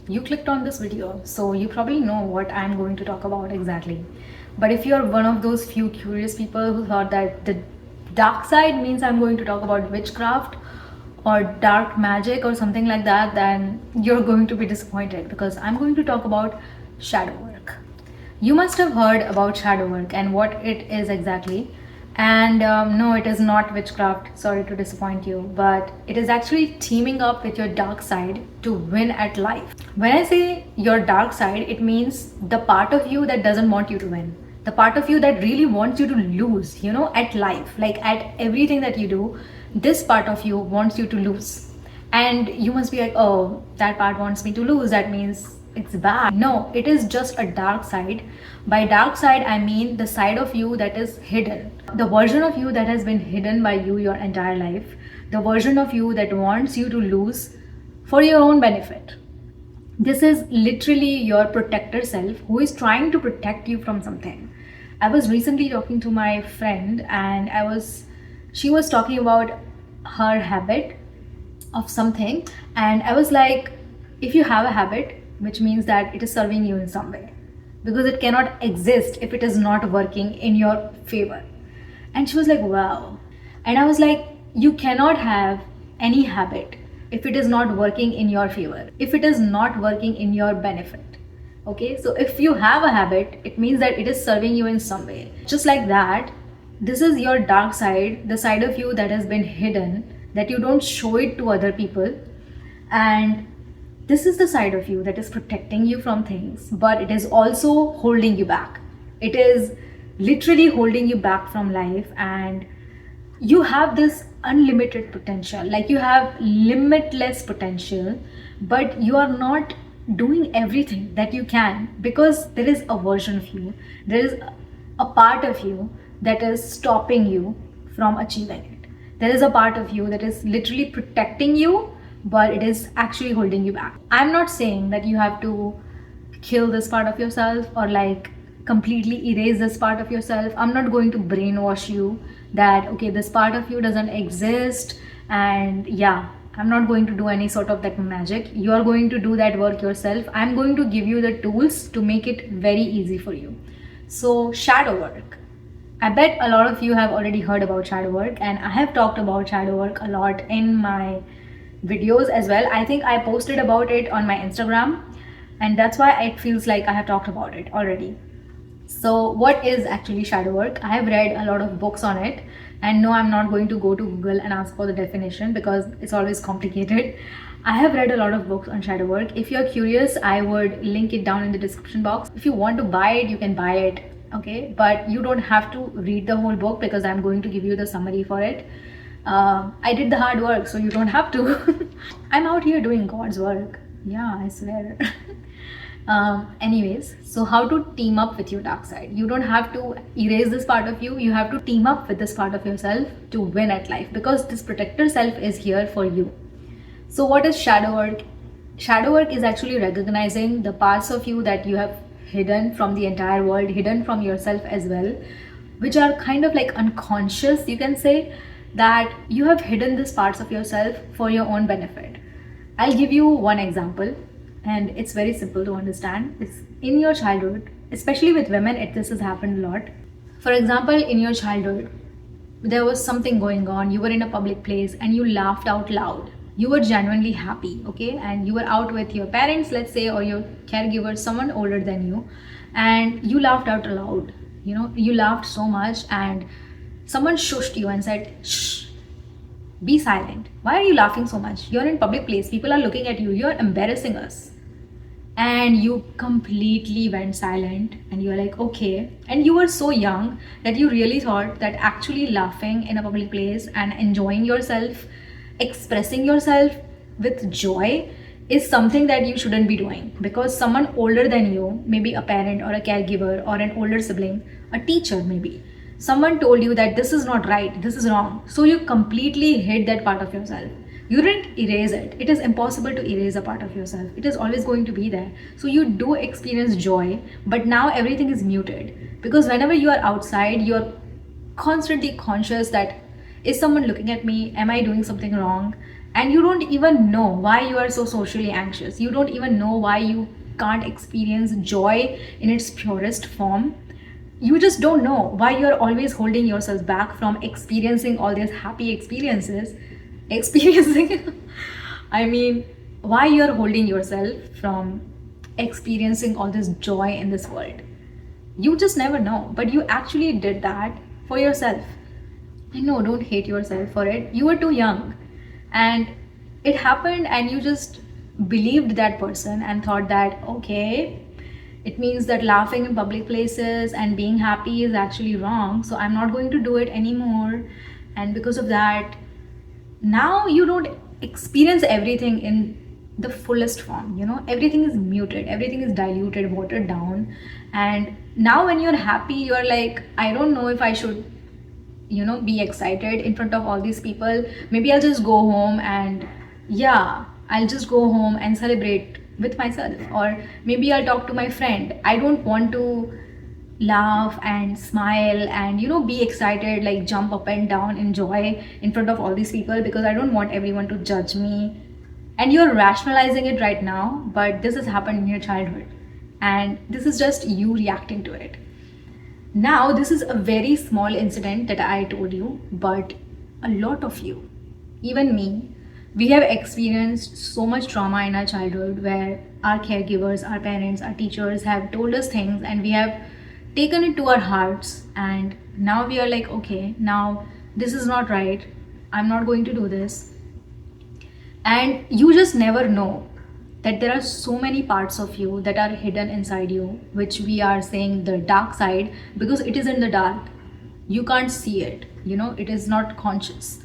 you clicked on this video, so you probably know what I'm going to talk about exactly. But if you're one of those few curious people who thought that the dark side means I'm going to talk about witchcraft or dark magic or something like that, then you're going to be disappointed, because I'm going to talk about shadow work. You must have heard about shadow work and what it is exactly. And no, it is not witchcraft, sorry to disappoint you, but it is actually teaming up with your dark side to win at life. When I say your dark side, it means the part of you that doesn't want you to win, the part of you that really wants you to lose, at life, like at everything that you do. This part of you wants you to lose. And you must be like, oh, that part wants me to lose, that means it's bad. No, it is just a dark side. By dark side, I mean the side of you that is hidden, the version of you that has been hidden by you your entire life, the version of you that wants you to lose for your own benefit. This is literally your protector self who is trying to protect you from something. I was recently talking to my friend, and she was talking about her habit of something, and I was like, if you have a habit, which means that it is serving you in some way, because it cannot exist if it is not working in your favor. And she was like, wow. And I was like, you cannot have any habit if it is not working in your favor, if it is not working in your benefit. Okay, so if you have a habit, it means that it is serving you in some way. Just like that, this is your dark side, the side of you that has been hidden, that you don't show it to other people. And this is the side of you that is protecting you from things, but it is also holding you back. It is literally holding you back from life, and you have this unlimited potential, like you have limitless potential, but you are not doing everything that you can, because there is a version of you, there is a part of you that is stopping you from achieving it. There is a part of you that is literally protecting you, but it is actually holding you back. I'm not saying that you have to kill this part of yourself or like completely erase this part of yourself. I'm not going to brainwash you that, okay, this part of you doesn't exist, and yeah, I'm not going to do any sort of that magic. You are going to do that work yourself. I'm going to give you the tools to make it very easy for you. So, shadow work. I bet a lot of you have already heard about shadow work, and I have talked about shadow work a lot in my videos as well. I think I posted about it on my Instagram, and that's why it feels like I have talked about it already. So what is actually shadow work? I have read a lot of books on it, and no, I'm not going to go to Google and ask for the definition because it's always complicated. I have read a lot of books on shadow work. If you're curious, I would link it down in the description box. If you want to buy it, you can buy it, okay? But you don't have to read the whole book because I'm going to give you the summary for it. I did the hard work, so you don't have to. I'm out here doing God's work. Yeah, I swear. Anyways, so how to team up with your dark side? You don't have to erase this part of you. You have to team up with this part of yourself to win at life, because this protector self is here for you. So what is shadow work? Shadow work is actually recognizing the parts of you that you have hidden from the entire world, hidden from yourself as well, which are kind of like unconscious, you can say, that you have hidden these parts of yourself for your own benefit. I'll give you one example, and it's very simple to understand. It's in your childhood, especially with women, this has happened a lot. For example, in your childhood, there was something going on, you were in a public place and you laughed out loud. You were genuinely happy, okay? And you were out with your parents, let's say, or your caregiver, someone older than you, and you laughed out loud. You laughed so much, and someone shushed you and said, shh, be silent. Why are you laughing so much? You're in public place, people are looking at you, you're embarrassing us. And you completely went silent, and you're like, okay. And you were so young that you really thought that actually laughing in a public place and enjoying yourself, expressing yourself with joy, is something that you shouldn't be doing, because someone older than you, maybe a parent or a caregiver or an older sibling, a teacher maybe, someone told you that this is not right, this is wrong. So you completely hid that part of yourself. You didn't erase it. It is impossible to erase a part of yourself. It is always going to be there. So you do experience joy, but now everything is muted, because whenever you are outside, you're constantly conscious that, is someone looking at me? Am I doing something wrong? and you don't even know why you are so socially anxious. You don't even know why you can't experience joy in its purest form. You just don't know why you're always holding yourself back from experiencing all these happy experiences. Experiencing, I mean, why you're holding yourself from experiencing all this joy in this world. You just never know, but you actually did that for yourself. I know, don't hate yourself for it. You were too young and it happened, and you just believed that person and thought that, okay, it means that laughing in public places and being happy is actually wrong, so I'm not going to do it anymore. And because of that, now you don't experience everything in the fullest form. Everything is muted, everything is diluted, watered down. And now when you're happy, you're like, I don't know if I should be excited in front of all these people. Maybe I'll just go home and I'll just go home and celebrate with myself, or maybe I'll talk to my friend. I don't want to laugh and smile and be excited, like jump up and down, enjoy in front of all these people, because I don't want everyone to judge me. And you're rationalizing it right now, but this has happened in your childhood, and this is just you reacting to it. Now, this is a very small incident that I told you, but a lot of you, even me, we have experienced so much trauma in our childhood where our caregivers, our parents, our teachers have told us things and we have taken it to our hearts. And now we are like, okay, now this is not right. I'm not going to do this. And you just never know that there are so many parts of you that are hidden inside you, which we are saying the dark side, because it is in the dark. You can't see it, it is not conscious.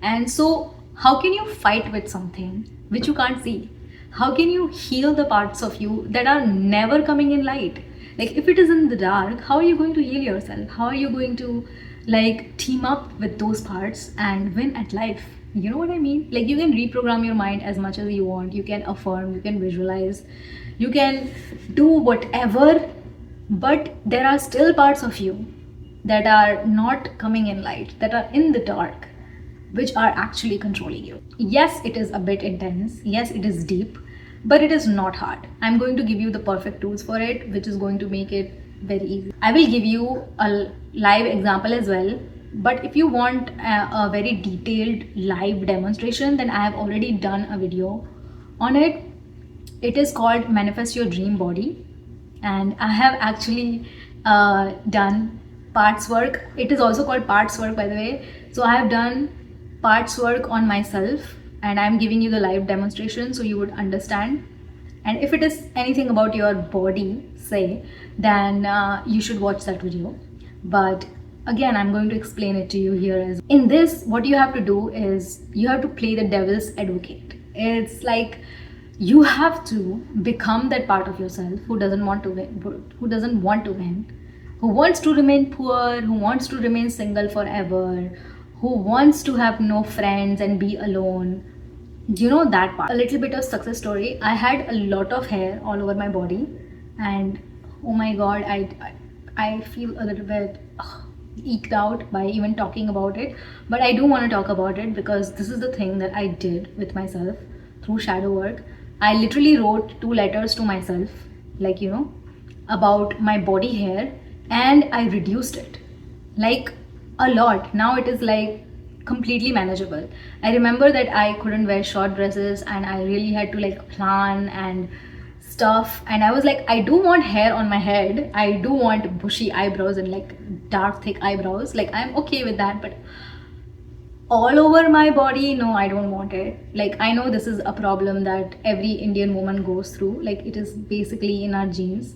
And so how can you fight with something which you can't see? How can you heal the parts of you that are never coming in light? Like, if it is in the dark, how are you going to heal yourself? How are you going to team up with those parts and win at life? You know what I mean? Like, you can reprogram your mind as much as you want. You can affirm, you can visualize, you can do whatever, but there are still parts of you that are not coming in light, that are in the dark, which are actually controlling you. Yes, it is a bit intense. Yes, it is deep, but it is not hard. I'm going to give you the perfect tools for it, which is going to make it very easy. I will give you a live example as well. But if you want a very detailed live demonstration, then I have already done a video on it. It is called Manifest Your Dream Body. And I have actually done parts work. It is also called parts work, by the way. So I have done parts work on myself, and I'm giving you the live demonstration so you would understand. And if it is anything about your body, say, then you should watch that video. But again, I'm going to explain it to you here as in this. What you have to do is you have to play the devil's advocate. It's like you have to become that part of yourself who doesn't want to win, who wants to remain poor, who wants to remain single forever, who wants to have no friends and be alone. That part. A little bit of success story. I had a lot of hair all over my body, and oh my god, I feel a little bit eked out by even talking about it, but I do want to talk about it because this is the thing that I did with myself through shadow work. I literally wrote 2 letters to myself, about my body hair, and I reduced it a lot. Now it is completely manageable. I remember that I couldn't wear short dresses and I really had to plan and stuff, and I was like, I do want hair on my head, I do want bushy eyebrows and dark thick eyebrows, I'm okay with that, but all over my body, no, I don't want it. I know this is a problem that every Indian woman goes through, it is basically in our genes,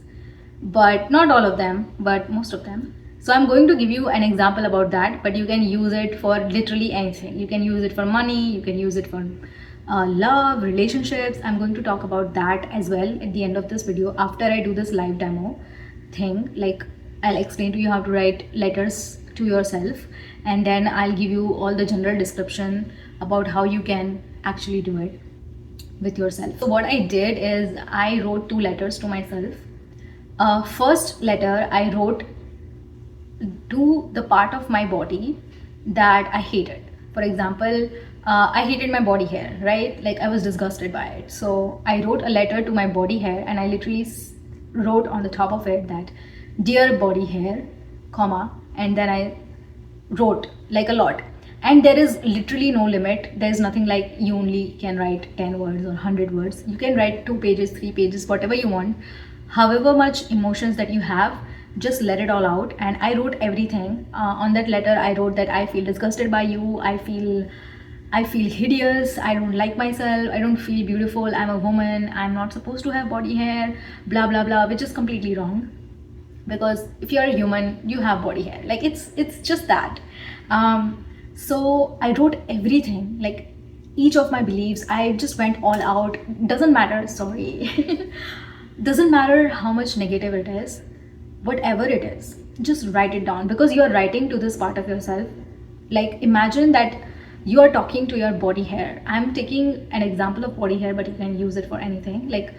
but not all of them, but most of them. So I'm going to give you an example about that, but you can use it for literally anything. You can use it for money, you can use it for love, relationships. I'm going to talk about that as well at the end of this video after I do this live demo thing. I'll explain to you how to write letters to yourself, and then I'll give you all the general description about how you can actually do it with yourself. So what I did is I wrote 2 letters to myself. First letter I wrote to the part of my body that I hated. For example, I hated my body hair, right? Like I was disgusted by it. So I wrote a letter to my body hair, and I literally wrote on the top of it that, "Dear body hair, comma," and then I wrote like a lot. And there is literally no limit. There's nothing like you only can write 10 words or 100 words. You can write 2 pages, 3 pages, whatever you want. However much emotions that you have, just let it all out. And I wrote everything. On that letter, I wrote that I feel disgusted by you. I feel hideous. I don't like myself. I don't feel beautiful. I'm a woman. I'm not supposed to have body hair. Blah blah blah, which is completely wrong, because if you're a human, you have body hair. Like it's just that. So I wrote everything, like each of my beliefs. I just went all out. Doesn't matter, sorry. Doesn't matter how much negative it is, whatever it is, just write it down, because you're writing to this part of yourself. Like imagine that you are talking to your body hair. I'm taking an example of body hair, but you can use it for anything. Like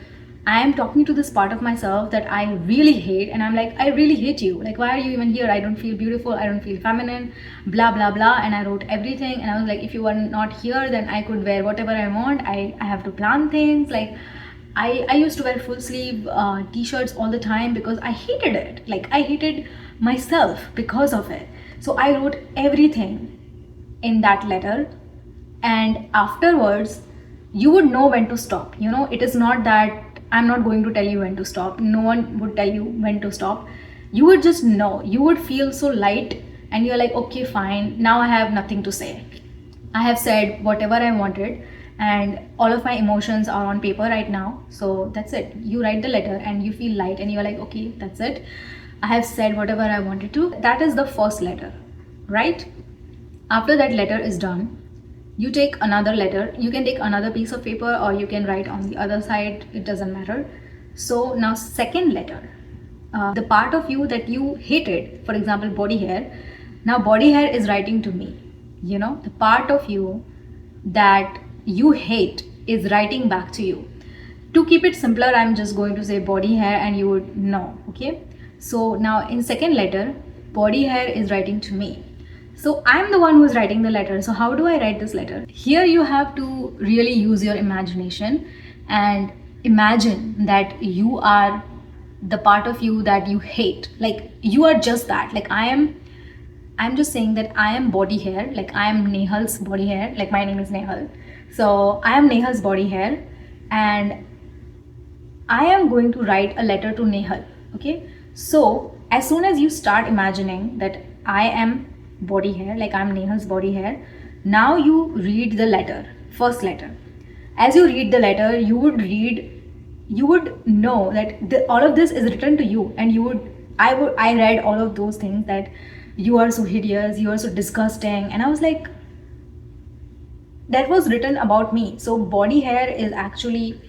I am talking to this part of myself that I really hate, and I'm like, I really hate you. Like, why are you even here? I don't feel beautiful. I don't feel feminine. Blah blah blah. And I wrote everything, and I was like, if you were not here, then I could wear whatever I want. I have to plan things. Like, I used to wear full sleeve t-shirts all the time because I hated it. Like, I hated myself because of it. So I wrote everything in that letter, and afterwards you would know when to stop. It is not that I'm not going to tell you when to stop. No one would tell you when to stop. You would just know. You would feel so light, and you're like, okay, fine, now I have nothing to say. I have said whatever I wanted, and all of my emotions are on paper right now. So that's it. You write the letter and you feel light, and you're like, okay, that's it. I have said whatever I wanted to. That is the first letter, right? After that letter is done, you take another letter. You can take another piece of paper, or you can write on the other side. It doesn't matter. So now second letter, the part of you that you hated, for example, body hair. Now body hair is writing to me. The part of you that you hate is writing back to you. To keep it simpler, I'm just going to say body hair, and you would know. Okay. So now in second letter, body hair is writing to me. So I'm the one who's writing the letter. So how do I write this letter? Here you have to really use your imagination and imagine that you are the part of you that you hate. Like you are just that. Like I'm just saying that I am body hair. Like I am Nehal's body hair. Like my name is Nehal. So I am Nehal's body hair, and I am going to write a letter to Nehal. Okay. So as soon as you start imagining that I am body hair, like I'm Nehal's body hair, now you read the letter, first letter. As you read the letter, you would know that all of this is written to you, and I read all of those things, that you are so hideous, you are so disgusting, and I was like, that was written about me. So body hair is actually,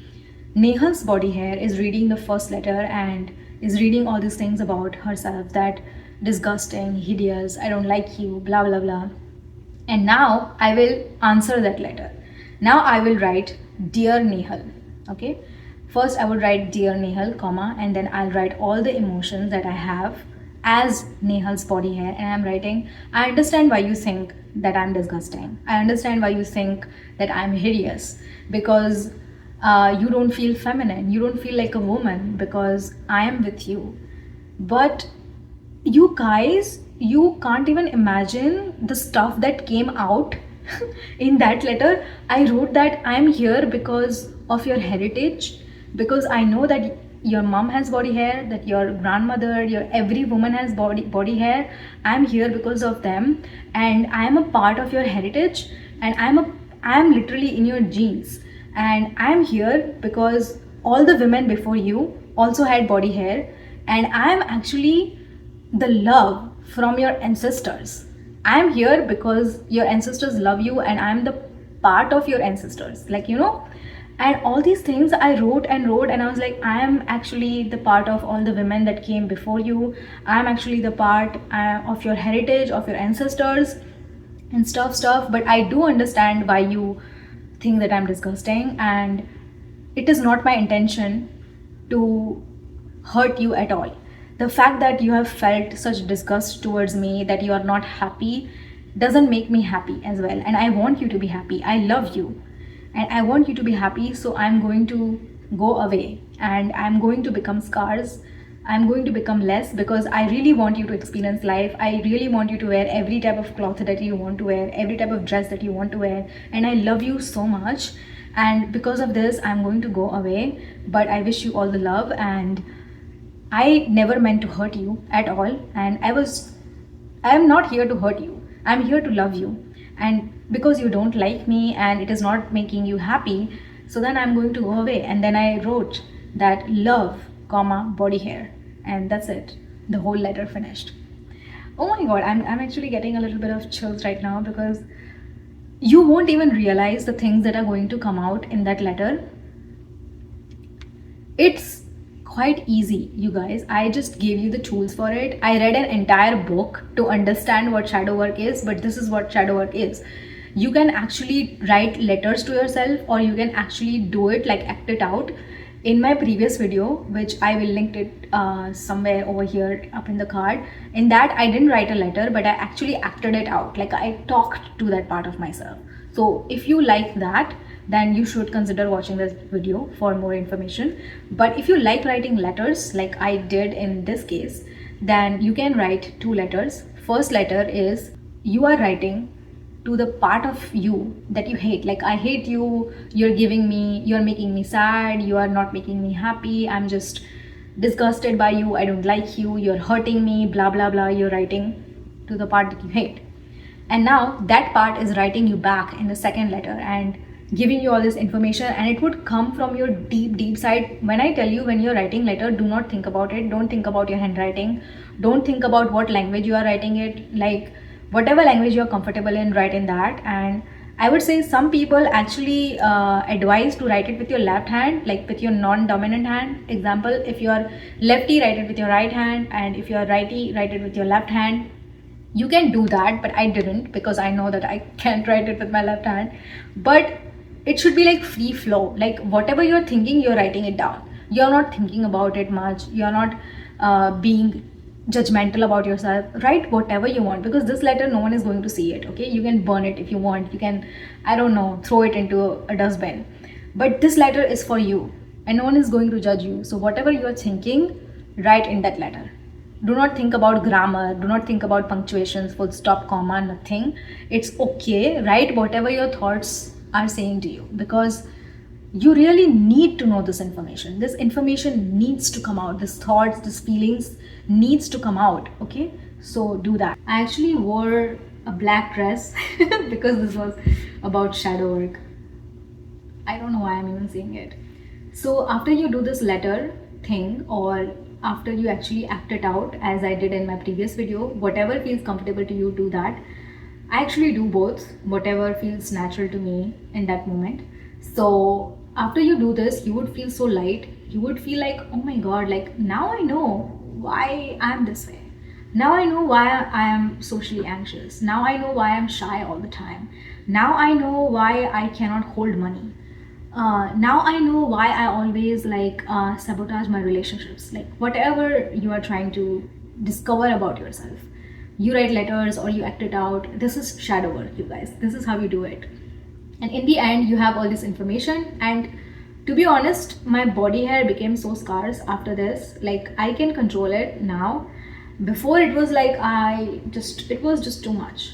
Nehal's body hair is reading the first letter and is reading all these things about herself, that disgusting, hideous, I don't like you, blah blah blah. And now I will answer that letter. Now I will write, dear Nehal. Okay. First I would write dear Nehal, comma, and then I'll write all the emotions that I have as Nehal's body hair. And I'm writing, I understand why you think that I'm disgusting. I understand why you think that I'm hideous, because you don't feel feminine. You don't feel like a woman, because I am with you. But you guys, you can't even imagine the stuff that came out in that letter. I wrote that I'm here because of your heritage, because I know that your mom has body hair, that your grandmother, your every woman has body hair. I'm here because of them, and I am a part of your heritage, and I am literally in your genes. And I'm here because all the women before you also had body hair, and I'm actually the love from your ancestors. I'm here because your ancestors love you, and I'm the part of your ancestors. And all these things I wrote, and I was like, I am actually the part of all the women that came before you. I'm actually the part of your heritage, of your ancestors, and stuff. But I do understand why you think that I'm disgusting, and it is not my intention to hurt you at all. The fact that you have felt such disgust towards me, that you are not happy, doesn't make me happy as well, and I want you to be happy. I love you and I want you to be happy, so I'm going to go away and I'm going to become scars. I'm going to become less because I really want you to experience life. I really want you to wear every type of cloth that you want to wear, every type of dress that you want to wear, and I love you so much. And because of this, I'm going to go away, but I wish you all the love, and I never meant to hurt you at all. And I'm not here to hurt you. I'm here to love you. And because you don't like me and it is not making you happy, so then I'm going to go away. And then I wrote that love, comma, body hair. And that's it. The whole letter finished. Oh my god, I'm actually getting a little bit of chills right now, because you won't even realize the things that are going to come out in that letter. It's quite easy, you guys. I just gave you the tools for it. I read an entire book to understand what shadow work is, but this is what shadow work is. You can actually write letters to yourself, or you can actually do it, like act it out. In my previous video, which I will link it somewhere over here up in the card, in that I didn't write a letter, but I actually acted it out. Like I talked to that part of myself. So if you like that, then you should consider watching this video for more information. But if you like writing letters like I did in this case, then you can write 2 letters. First letter is you are writing to the part of you that you hate. Like, I hate you, you're making me sad, you are not making me happy, I'm just disgusted by you, I don't like you, you're hurting me, blah blah blah. You're writing to the part that you hate. And now that part is writing you back in the second letter and giving you all this information, and it would come from your deep side. When I tell you, when you're writing letter, do not think about it, don't think about your handwriting, don't think about what language you are writing it. Like, whatever language you're comfortable in, write in that. And I would say some people actually advise to write it with your left hand, like with your non-dominant hand. Example, if you're lefty, write it with your right hand, and if you're righty, write it with your left hand. You can do that, but I didn't, because I know that I can't write it with my left hand. But it should be like free flow, like whatever you're thinking, you're writing it down. You're not thinking about it much, you're not being judgmental about yourself. Write whatever you want, because this letter, no one is going to see it. Okay, you can burn it if you want, you can, I don't know, throw it into a dustbin, but this letter is for you and no one is going to judge you. So whatever you're thinking, write in that letter. Do not think about grammar, do not think about punctuations, full stop, comma, nothing. It's okay, write whatever your thoughts are saying to you, because you really need to know this information. This information needs to come out. This thoughts, this feelings needs to come out. Okay, so do that. I actually wore a black dress because this was about shadow work. I don't know why I'm even saying it. So after you do this letter thing, or after you actually act it out, as I did in my previous video, whatever feels comfortable to you, do that. I actually do both, whatever feels natural to me in that moment. So after you do this, you would feel so light. You would feel like, oh my god, like now I know why I'm this way. Now I know why I am socially anxious. Now I know why I'm shy all the time. Now I know why I cannot hold money. Now I know why I always sabotage my relationships. Like, whatever you are trying to discover about yourself, you write letters or you act it out. This is shadow work, you guys. This is how you do it. And in the end, you have all this information. And to be honest, my body hair became so scarce after this. Like, I can control it now. Before, it was like it was just too much.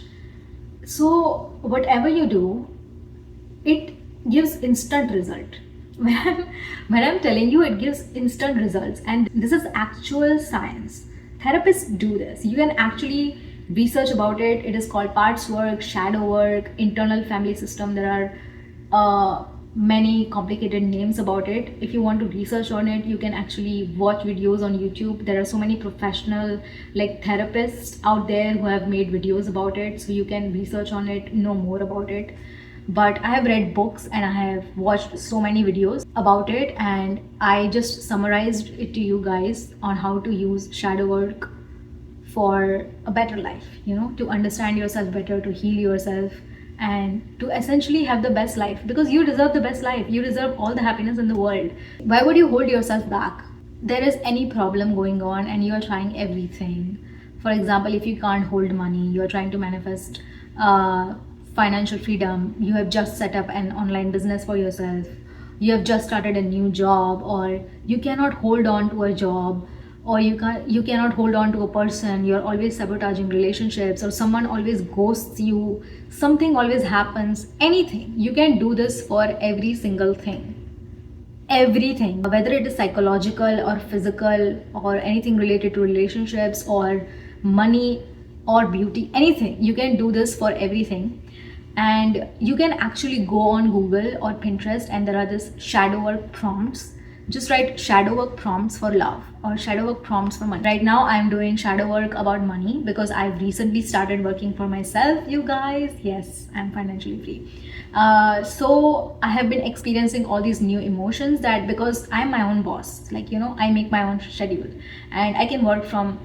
So whatever you do, it gives instant result. When I'm telling you, it gives instant results, and this is actual science. Therapists do this. You can actually research about it. It is called parts work, shadow work, internal family system. There are many complicated names about it. If you want to research on it, you can actually watch videos on YouTube. There are so many professional therapists out there who have made videos about it, so you can research on it, know more about it. But I have read books and I have watched so many videos about it, and I just summarized it to you guys on how to use shadow work for a better life, to understand yourself better, to heal yourself, and to essentially have the best life, because you deserve the best life. You deserve all the happiness in the world. Why would you hold yourself back? There is any problem going on and you are trying everything. For example, if you can't hold money, you are trying to manifest financial freedom, you have just set up an online business for yourself, you have just started a new job, or you cannot hold on to a job, or you cannot hold on to a person, you're always sabotaging relationships, or someone always ghosts you, something always happens, anything, you can do this for every single thing. Everything, whether it is psychological or physical or anything related to relationships or money or beauty, anything, you can do this for everything. And you can actually go on Google or Pinterest, and there are this shadow work prompts. Just write shadow work prompts for love or shadow work prompts for money. Right now I'm doing shadow work about money because I've recently started working for myself, you guys. Yes, I'm financially free. So I have been experiencing all these new emotions, that because I'm my own boss, like, you know, I make my own schedule and I can work from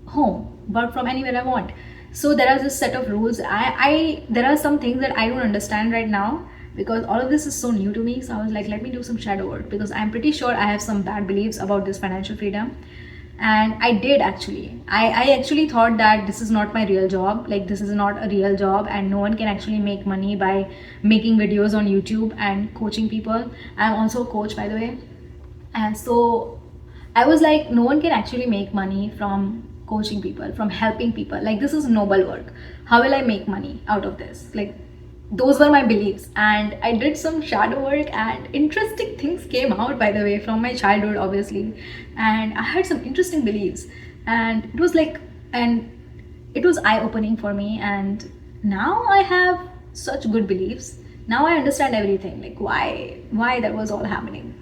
home, work from anywhere I want. So there are this set of rules. I there are some things that I don't understand right now because all of this is so new to me. So I was like, let me do some shadow work because I'm pretty sure I have some bad beliefs about this financial freedom. And I did actually. I actually thought that this is not my real job. Like, this is not a real job and no one can actually make money by making videos on YouTube and coaching people. I'm also a coach, by the way. And so I was like, no one can actually make money from coaching people, from helping people. Like, this is noble work. How will I make money out of this? Like, those were my beliefs. And I did some shadow work and interesting things came out, by the way, from my childhood, obviously. And I had some interesting beliefs. And it was like, and it was eye-opening for me. And now I have such good beliefs. Now I understand everything, like why that was all happening.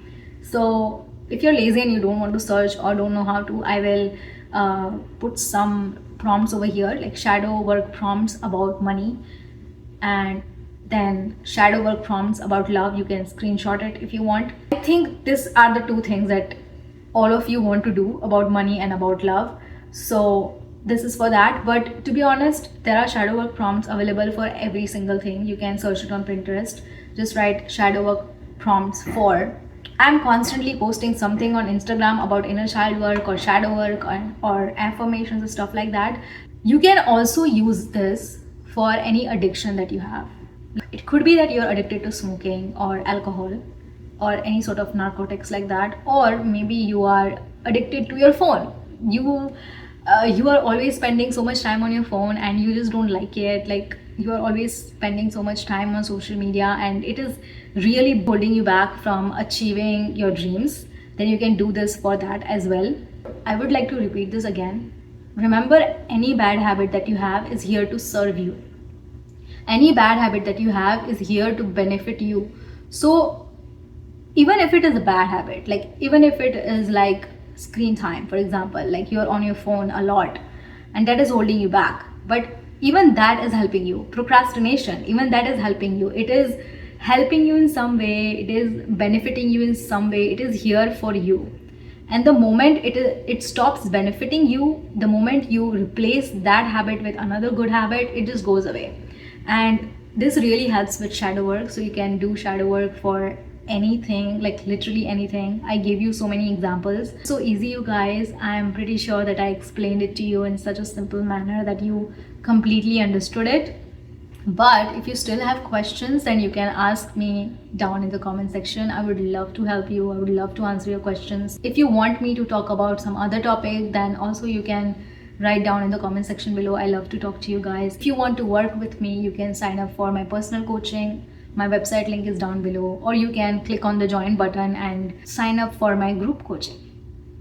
So if you're lazy and you don't want to search or don't know how to, I will put some prompts over here, like shadow work prompts about money, and then shadow work prompts about love. You can screenshot it if you want. I think these are the two things that all of you want to do about money and about love. So this is for that. But to be honest, there are shadow work prompts available for every single thing. You can search it on Pinterest. Just write shadow work prompts for. I'm constantly posting something on Instagram about inner child work or shadow work or affirmations and stuff like that. You can also use this for any addiction that you have. It could be that you're addicted to smoking or alcohol or any sort of narcotics like that, or maybe you are addicted to your phone. You are always spending so much time on your phone and you just don't like it. Like, you are always spending so much time on social media and it is really holding you back from achieving your dreams. Then you can do this for that as well. I would like to repeat this again. Remember, any bad habit that you have is here to serve you. Any bad habit that you have is here to benefit you. So even if it is a bad habit, like even if it is like screen time, for example, like you're on your phone a lot and that is holding you back, but even that is helping you. Procrastination, even that is helping you. It is helping you in some way, it is benefiting you in some way, it is here for you. And the moment it stops benefiting you, the moment you replace that habit with another good habit, it just goes away. And this really helps with shadow work. So you can do shadow work for anything, like literally anything. I gave you so many examples. So easy, you guys. I'm pretty sure that I explained it to you in such a simple manner that you completely understood it. But if you still have questions, then you can ask me down in the comment section. I would love to help you. I would love to answer your questions. If you want me to talk about some other topic, then also you can write down in the comment section below. I love to talk to you guys. If you want to work with me, you can sign up for my personal coaching. My website link is down below, or you can click on the join button and sign up for my group coaching.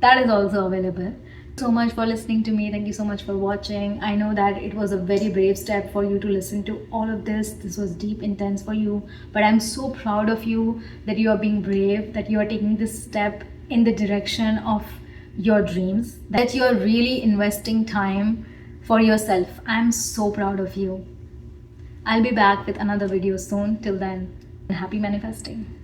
That is also available. So much for listening to me. Thank you so much for watching. I know that it was a very brave step for you to listen to all of this. This was deep, intense for you, but I'm so proud of you that you are being brave, that you are taking this step in the direction of your dreams, that you are really investing time for yourself. I'm so proud of you. I'll be back with another video soon. Till then, happy manifesting.